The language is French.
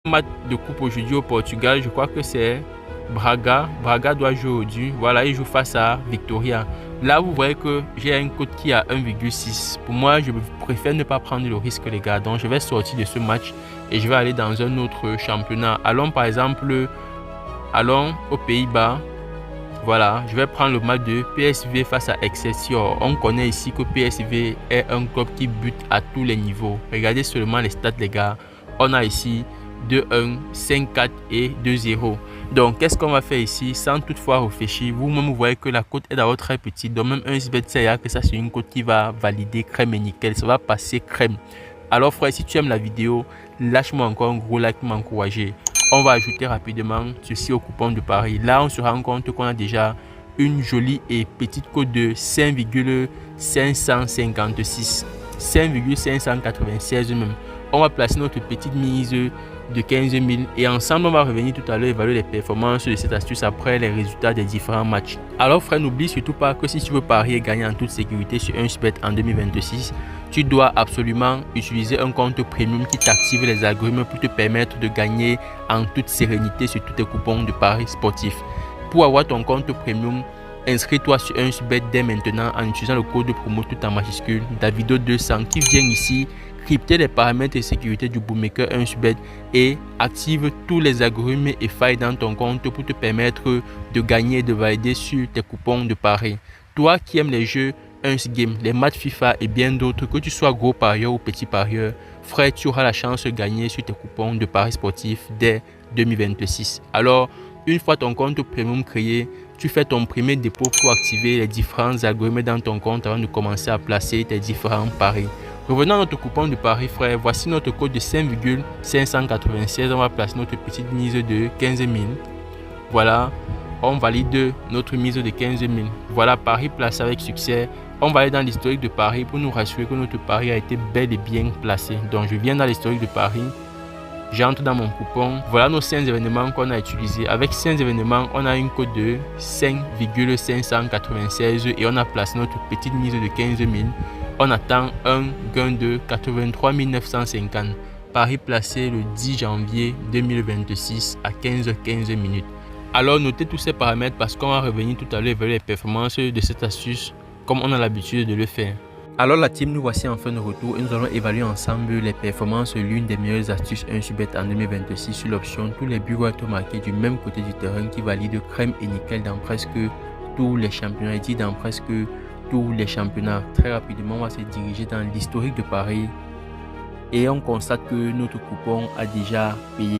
Match de coupe aujourd'hui au Portugal, je crois que c'est Braga. Braga doit jouer aujourd'hui. Voilà, il joue face à Victoria. Là, vous voyez que j'ai une cote qui est à 1,6. Pour moi, je préfère ne pas prendre le risque, les gars. Donc, je vais sortir de ce match et je vais aller dans un autre championnat. Allons, par exemple, allons aux Pays-Bas. Voilà, je vais prendre le match de PSV face à Excelsior. On connaît ici que PSV est un club qui bute à tous les niveaux. Regardez seulement les stats, les gars. On a ici 2-1, 5-4 et 2-0. Donc, qu'est-ce qu'on va faire ici sans toutefois réfléchir? Vous-même, vous voyez que la cote est d'abord très petite. Donc, même un SBET, ça que ça, c'est une cote qui va valider crème et nickel. Ça va passer crème. Alors, frère, si tu aimes la vidéo, lâche-moi encore un gros like pour m'encourager. On va ajouter rapidement ceci au coupon de Paris. Là, on se rend compte qu'on a déjà une jolie et petite cote de 5,556. 5,596 même. On va placer notre petite mise de 15 000 et ensemble on va revenir tout à l'heure évaluer les performances de cette astuce après les résultats des différents matchs. Alors frère, n'oublie surtout pas que si tu veux parier et gagner en toute sécurité sur 1xBet en 2026, tu dois absolument utiliser un compte premium qui t'active les algorithmes pour te permettre de gagner en toute sérénité sur tous tes coupons de paris sportifs. Pour avoir ton compte premium, inscris-toi sur 1xBet dès maintenant en utilisant le code promo tout en majuscule Davido200 qui vient ici crypter les paramètres de sécurité du bookmaker 1xBet et active tous les algorithmes et failles dans ton compte pour te permettre de gagner et de valider sur tes coupons de paris. Toi qui aimes les jeux 1xGame, les matchs FIFA et bien d'autres, que tu sois gros parieur ou petit parieur, frère, tu auras la chance de gagner sur tes coupons de paris sportifs dès 2026. Alors, une fois ton compte premium créé, tu fais ton premier dépôt pour activer les différents algorithmes dans ton compte avant de commencer à placer tes différents paris. Revenons à notre coupon de paris, frère. Voici notre code de 5,596. On va placer notre petite mise de 15 000. Voilà, on valide notre mise de 15 000. Voilà, pari placé avec succès. On va aller dans l'historique de paris pour nous rassurer que notre pari a été bel et bien placé. Donc, je viens dans l'historique de paris. J'entre dans mon coupon. Voilà nos 5 événements qu'on a utilisés. Avec 5 événements, on a une cote de 5,596 et on a placé notre petite mise de 15 000. On attend un gain de 83 950. Pari placé le 10 janvier 2026 à 15h15 minutes. Alors notez tous ces paramètres parce qu'on va revenir tout à l'heure vers les performances de cette astuce comme on a l'habitude de le faire. Alors la team, nous voici enfin de retour et nous allons évaluer ensemble les performances de l'une des meilleures astuces 1xBet en 2026 sur l'option tous les buts marqués du même côté du terrain qui valide crème et nickel dans presque tous les championnats et dit dans presque tous les championnats. Très rapidement, on va se diriger dans l'historique de Paris et on constate que notre coupon a déjà payé.